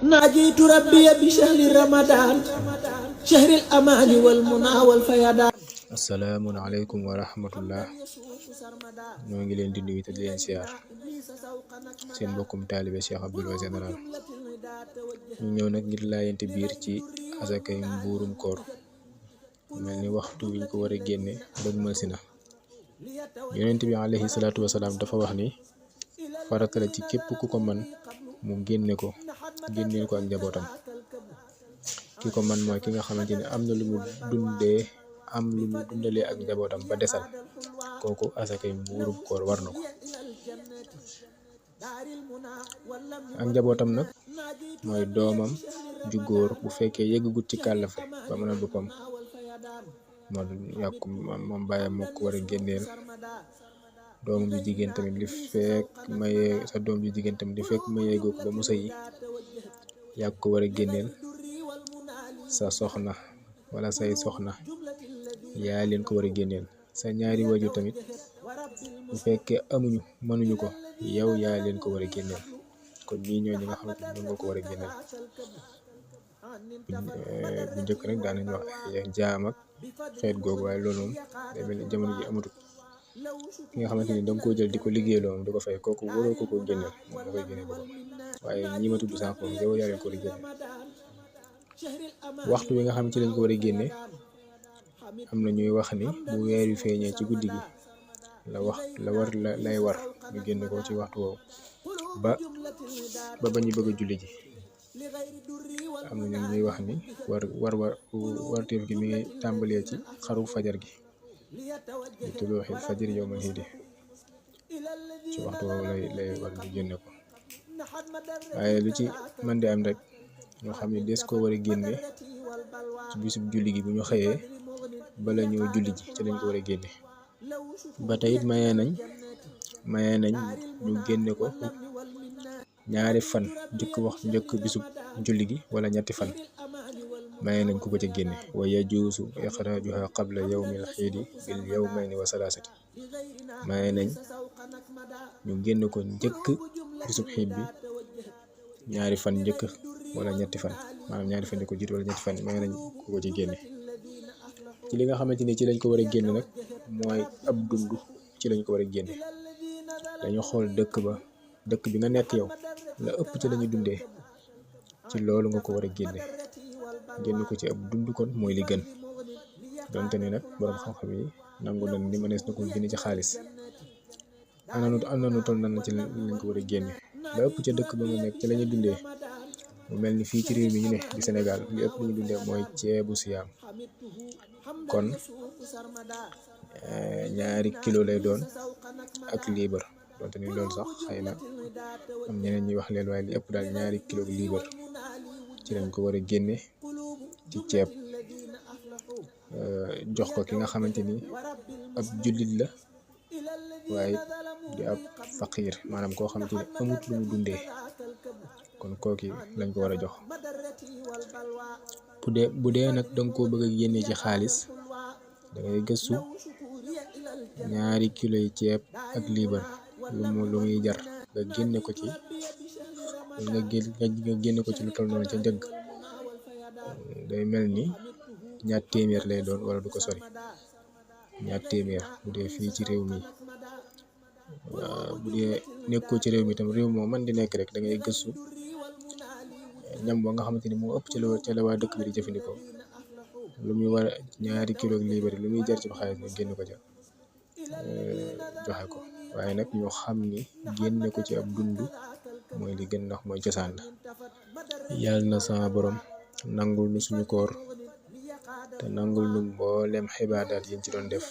ناجيت ربي بشهر رمضان شهر الأمان والمنى والفيضان. asalaamaaleykum wa rahmatullah ñoo ngi leen di nuyu te di leen siyaar seen mbokkum taalibe Cheikh Abdoul Waly Général ñu ñëw nag ngir laayante biir ci asakay mbuurum koor mel ni waxtu wiñ ko war a génne dëgmal si na. yonent bi alayhi salaatu wasalaam dafa wax ni farata la ci képp ku ko man mu génneel ko ak njabootam. ki ko man mooy ki nga xamante ni am na lu mu dundalee ak njabootam ba desal, kooku asakay mbuurum koor war na ko. ak njabootam nag mooy doomam ju góor bu fekkee yeggagut ci kàllafe ba mën a boppam moom bàyyam moo ko war a génneel. doomam ju jigéen tamit li fekk mayee sa doom ju jigéen tamit li fekk mayee googu ba mu sëyi yaa ko war a génneel. sa soxna wala say soxna yaa leen ko war a génneel. sa ñaari wajur tamit bu fekkee mënuñu ko yow yaa leen ko war a génneel. kon ñii ñoo ñi nga xamante ni ñoo ko war a génneel. bu njëkk rek daan nañu wax ay jaam ak xeet googu, waaye loolu moom day mel ni jamono ji amatul. ki nga xamante ni danga koo jël di ko liggéeyloo moom di ko fay, kooku waroo ko génneel, moom da koy génneel boppam. waaye ñi ma tudd sànq moom yow yaa leen ko war a génneel. waxtu wi nga xam ci lañ ko war a génne am na ñuy wax ni bu weer wi feeñee ci guddi gi lay war ñu génne ko ci waxtu woowu ba ñu bëgg a julli ji. am na ñuy wax ni warteef gi mi ngi tàmbalee ci xaru fajar gi di tulooxil fajar yow ma xiidi, ci waxtu woowu lay war ñu génne ko. waaye lu ci mën di am rek ñoo xam ne des ko war a génne ci bisub julli gi bu ñu xëyee bala ñoo julli ji ci lañ ko war a génne. ba tey it mayee nañ ñu génne ko ñaari fan njëkk bisub julli gi wala ñetti fan mayee nañ ko ca génne. wa yajuusu ixraajuha qabla yawmil xiidi bil yawmayni wa salaasati. mayee nañ ñu génne ko njëkk bisub xiid bi ñaari fan njëkk wala ñetti fan, maanaam ñaari fan ko jiitu wala ñetti fan may nañ ko ci génne. ci li nga xamante ni ci lañ ko war a génne nag mooy ab dund ci lañ ko war a génne. dañu xool dëkk bi nga nekk yow la ëpp ci lañuy dundee, ci loolu nga ko war a génne ko ci ab dund. kon mooy li gën, donte ni nag borom xam-xam yi nangu nañ ni mënees na ko génne ci xaalis. am na nu toll nan ci lañ ko war a génne. la ëpp ca dëkk ba nga nekk ci lañuy dundee, mu mel ni fii ci réew mi ñu ne di Sénégal li ëpp lu ñu dundee mooy ceebu siyaam. kon 2 kilo lay doon ak liibar, donte ni loolu sax xëy na am ñeneen ñuy wax leen, waaye li ëpp daal 2 kilo liibar ci lañ ko war a génne ci ceeb, jox ko ki nga xamante ni ab jullit la waaye di ab faqiir, maanaam koo xamante ni amut lu mu dundee. kon kooki lañ ko war a jox. bu dee nag danga koo bëgg a génne ci xaalis, dangay gëstu 2 kilo yi ceeb ak liibar lu muy jar nga génne ko ci lu toll noonu ca njëgg. day mel ni 200 lay doon wala du ko sori 200 bu dee fii ci réew mi. bu dee nekkoo ci réew mi tam réew moo man di nekk rek da ngay gëstu ñam ba nga xamante ni moo ëpp ca la waa dëkk bi di jëfandikoo, lu muy war a 2 kilo liibar lu muy jar ci xaalis nga génn ko ca joxe ko. waaye nag ñu xam ni génne ko ci ab dund mooy li gën, ndax mooy cosaan la. yàlla na sama borom nangul nu suñu koor te nangul nu mboolem xibaadaat yiñ ci doon def,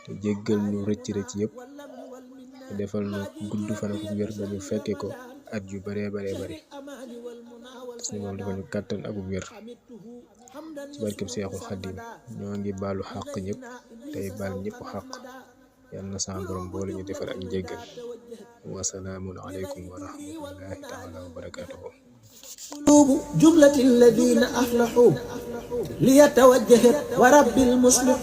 te jéggal nu rëcc yëpp, te defal nu gudd fan ak wér ba ñu fekke ko at yu baree bari. suñu moom dafa ñu kàttan ak wér ci barkeb Seexul Xadiim. ñoo ngi baalu xàq ñëpp tey baal ñëpp xàq. yàlla na sama borom boole ñu defal ak njéggal. wasalaamun aleykum wa rahmatullahi taala wa barakaatuhu. قلوب جملة الذين أفلحوا ليتوجهت ورب المصلح.